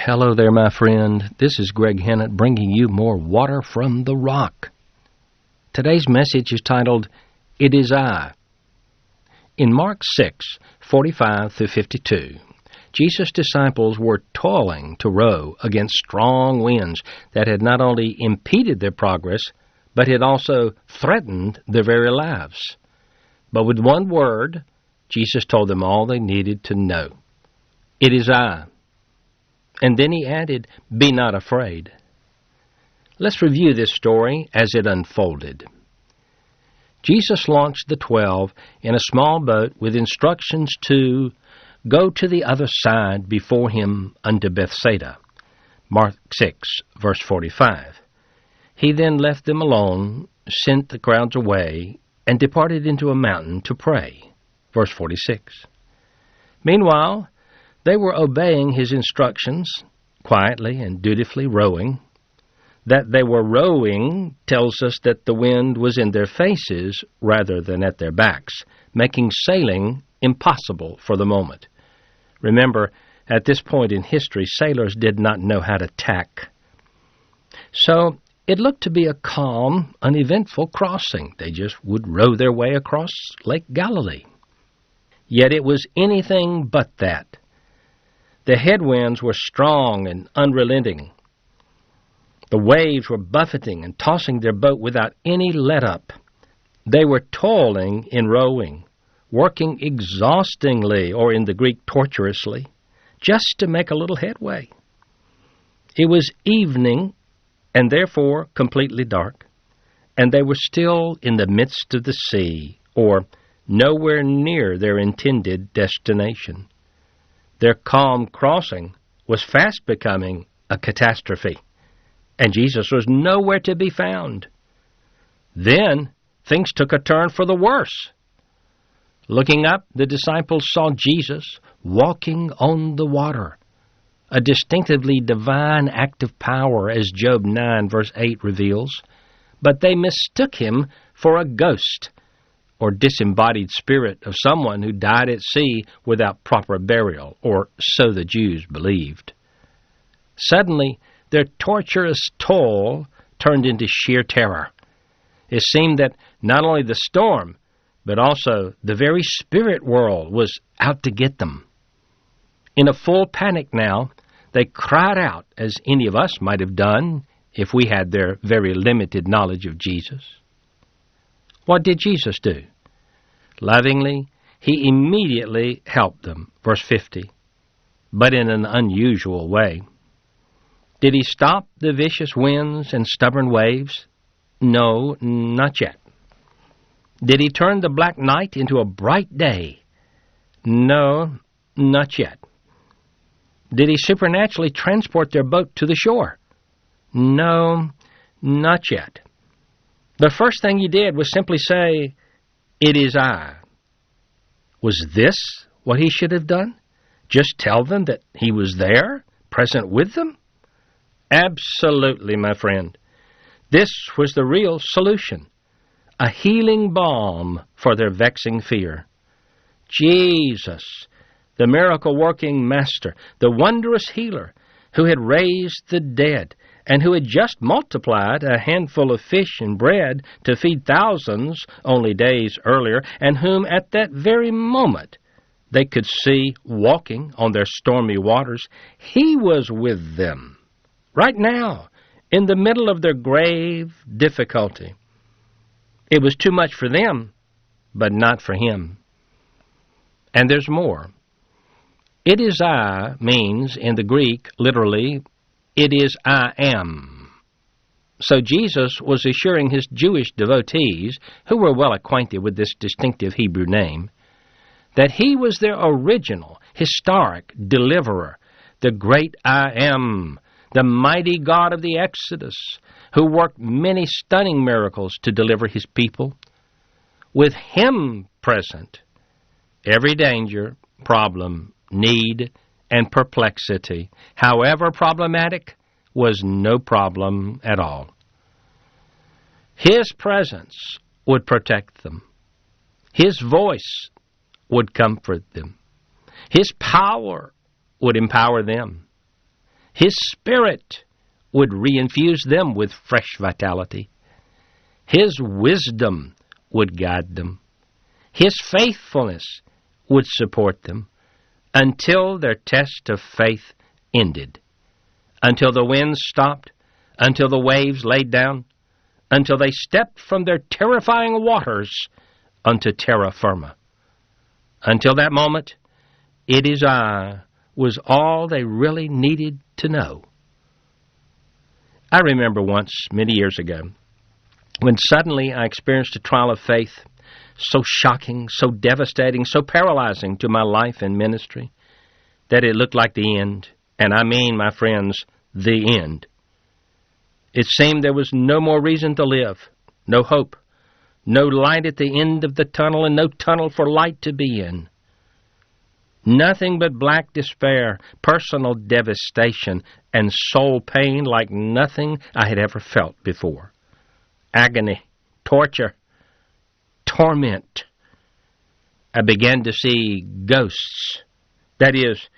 Hello there, my friend. This is Greg Hennett bringing you more Water from the Rock. Today's message is titled, It Is I. In Mark 6:45-52, Jesus' disciples were toiling to row against strong winds that had not only impeded their progress, but had also threatened their very lives. But with one word, Jesus told them all they needed to know. It is I. And then he added, Be not afraid. Let's review this story as it unfolded. Jesus launched the 12 in a small boat with instructions to go to the other side before him unto Bethsaida. Mark 6, verse 45. He then left them alone, sent the crowds away, and departed into a mountain to pray. Verse 46. Meanwhile, they were obeying his instructions, quietly and dutifully rowing. That they were rowing tells us that the wind was in their faces rather than at their backs, making sailing impossible for the moment. Remember, at this point in history, sailors did not know how to tack. So it looked to be a calm, uneventful crossing. They just would row their way across Lake Galilee. Yet it was anything but that. The headwinds were strong and unrelenting. The waves were buffeting and tossing their boat without any let-up. They were toiling in rowing, working exhaustingly, or in the Greek tortuously, just to make a little headway. It was evening, and therefore completely dark, and they were still in the midst of the sea, or nowhere near their intended destination. Their calm crossing was fast becoming a catastrophe, and Jesus was nowhere to be found. Then things took a turn for the worse. Looking up, the disciples saw Jesus walking on the water, a distinctively divine act of power, as Job 9, verse 8 reveals, but they mistook him for a ghost, or disembodied spirit of someone who died at sea without proper burial, or so the Jews believed. Suddenly, their torturous toil turned into sheer terror. It seemed that not only the storm, but also the very spirit world was out to get them. In a full panic now, they cried out, as any of us might have done if we had their very limited knowledge of Jesus. What did Jesus do? Lovingly, he immediately helped them, verse 50, but in an unusual way. Did he stop the vicious winds and stubborn waves? No, not yet. Did he turn the black night into a bright day? No, not yet. Did he supernaturally transport their boat to the shore? No, not yet. The first thing he did was simply say, It is I. Was this what he should have done? Just tell them that he was there, present with them? Absolutely, my friend. This was the real solution, a healing balm for their vexing fear. Jesus, the miracle-working Master, the wondrous healer, who had raised the dead, and who had just multiplied a handful of fish and bread to feed thousands only days earlier, and whom at that very moment they could see walking on their stormy waters, he was with them, right now, in the middle of their grave difficulty. It was too much for them, but not for him. And there's more. It is I means, in the Greek, literally, it is I am. So Jesus was assuring his Jewish devotees, who were well acquainted with this distinctive Hebrew name, that he was their original, historic deliverer, the great I am, the mighty God of the Exodus, who worked many stunning miracles to deliver his people. With him present, every danger, problem, need, and perplexity, however problematic, was no problem at all. His presence would protect them. His voice would comfort them. His power would empower them. His Spirit would reinfuse them with fresh vitality. His wisdom would guide them. His faithfulness would support them until their test of faith ended, until the winds stopped, until the waves laid down, until they stepped from their terrifying waters unto terra firma. Until that moment, "It is I" was all they really needed to know. I remember once, many years ago, when suddenly I experienced a trial of faith so shocking, so devastating, so paralyzing to my life and ministry that it looked like the end. And I mean, my friends, the end. It seemed there was no more reason to live, no hope, no light at the end of the tunnel, and no tunnel for light to be in. Nothing but black despair, personal devastation, and soul pain like nothing I had ever felt before. Agony, torture, torment. I began to see ghosts, that is,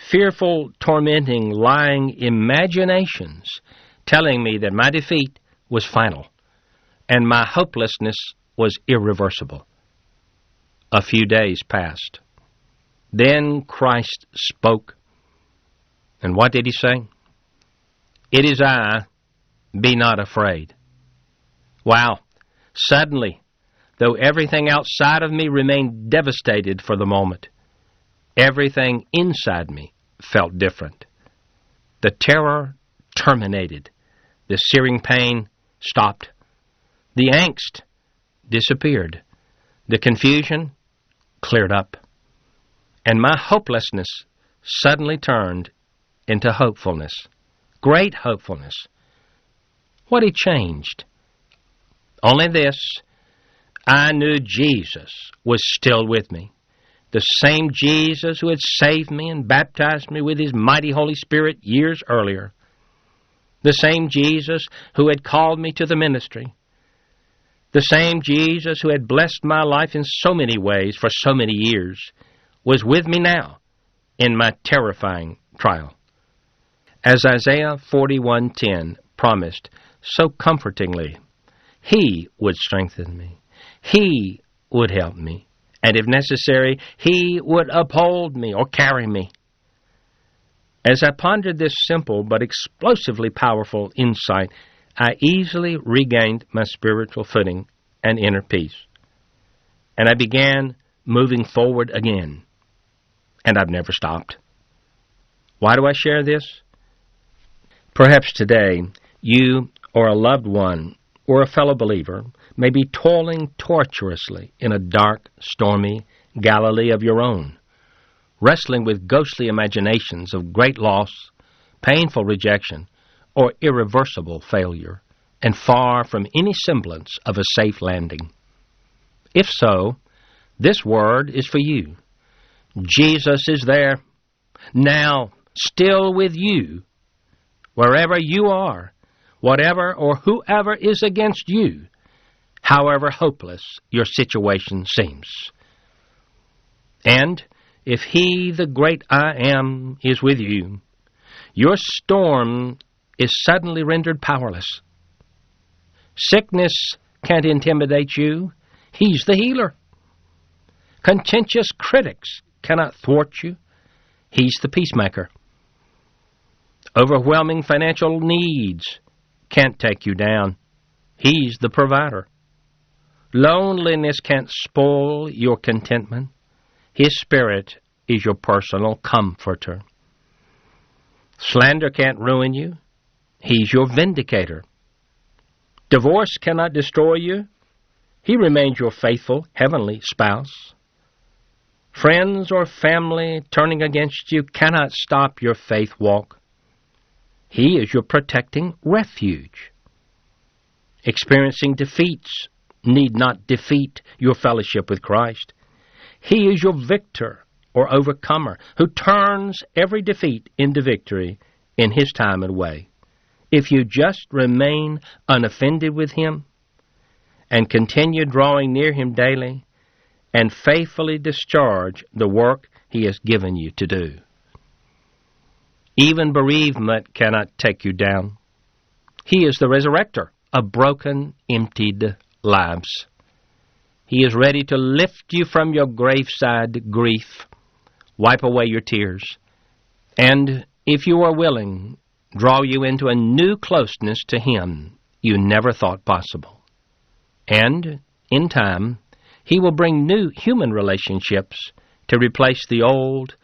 fearful, tormenting, lying imaginations telling me that my defeat was final and my hopelessness was irreversible. A few days passed. Then Christ spoke. And what did he say? "It is I, be not afraid." Wow! Suddenly, though everything outside of me remained devastated for the moment, everything inside me felt different. The terror terminated. The searing pain stopped. The angst disappeared. The confusion cleared up. And my hopelessness suddenly turned into hopefulness. Great hopefulness. What had changed? Only this: I knew Jesus was still with me. The same Jesus who had saved me and baptized me with His mighty Holy Spirit years earlier. The same Jesus who had called me to the ministry. The same Jesus who had blessed my life in so many ways for so many years was with me now in my terrifying trial. As Isaiah 41:10 promised so comfortingly, He would strengthen me. He would help me. And if necessary, He would uphold me or carry me. As I pondered this simple but explosively powerful insight, I easily regained my spiritual footing and inner peace. And I began moving forward again. And I've never stopped. Why do I share this? Perhaps today, you or a loved one or a fellow believer may be toiling tortuously in a dark, stormy Galilee of your own, wrestling with ghostly imaginations of great loss, painful rejection, or irreversible failure, and far from any semblance of a safe landing. If so, this word is for you. Jesus is there, now, still with you, wherever you are, whatever or whoever is against you, however hopeless your situation seems. And if He, the great I Am, is with you, your storm is suddenly rendered powerless. Sickness can't intimidate you. He's the healer. Contentious critics cannot thwart you. He's the peacemaker. Overwhelming financial needs can't take you down. He's the provider. Loneliness can't spoil your contentment. His Spirit is your personal comforter. Slander can't ruin you. He's your vindicator. Divorce cannot destroy you. He remains your faithful heavenly spouse. Friends or family turning against you cannot stop your faith walk. He is your protecting refuge. Experiencing defeats need not defeat your fellowship with Christ. He is your victor or overcomer who turns every defeat into victory in His time and way. If you just remain unoffended with Him and continue drawing near Him daily and faithfully discharge the work He has given you to do. Even bereavement cannot take you down. He is the resurrector of broken, emptied lives. He is ready to lift you from your graveside grief, wipe away your tears, and, if you are willing, draw you into a new closeness to Him you never thought possible. And, in time, He will bring new human relationships to replace the old,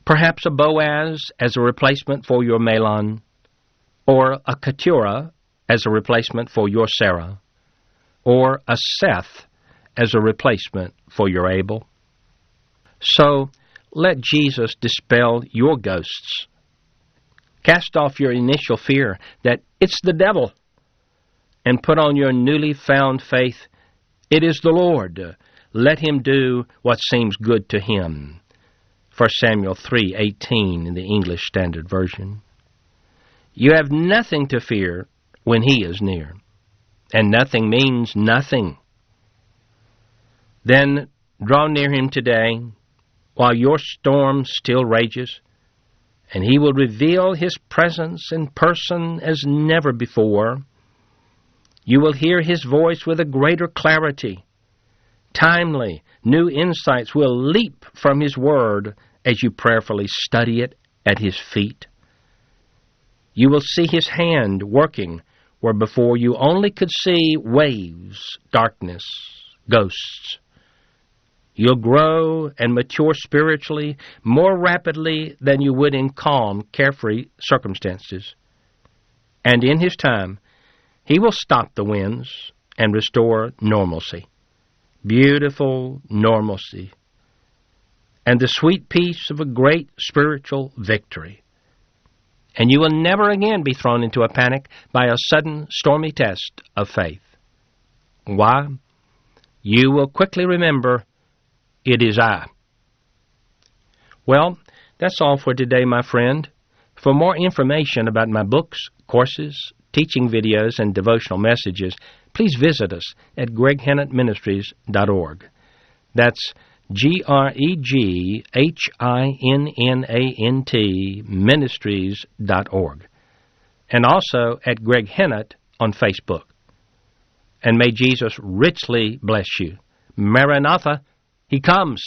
perhaps a Boaz as a replacement for your Mahlon, or a Keturah as a replacement for your Sarah, or a Seth as a replacement for your Abel. So, let Jesus dispel your ghosts. Cast off your initial fear that it's the devil, and put on your newly found faith, it is the Lord. Let Him do what seems good to Him. 1 Samuel 3:18 in the English Standard Version. You have nothing to fear when He is near, and nothing means nothing. Then draw near Him today while your storm still rages, and He will reveal His presence in person as never before. You will hear His voice with a greater clarity. Timely, new insights will leap from His Word as you prayerfully study it at His feet. You will see His hand working where before you only could see waves, darkness, ghosts. You'll grow and mature spiritually more rapidly than you would in calm, carefree circumstances. And in His time, He will stop the winds and restore normalcy. Beautiful normalcy. And the sweet peace of a great spiritual victory. And you will never again be thrown into a panic by a sudden stormy test of faith. Why? You will quickly remember, it is I. Well, that's all for today, my friend. For more information about my books, courses, teaching videos, and devotional messages, please visit us at greghennettministries.org. That's GregHinnant ministries.org. And also at Greg Hennett on Facebook. And may Jesus richly bless you. Maranatha, He comes.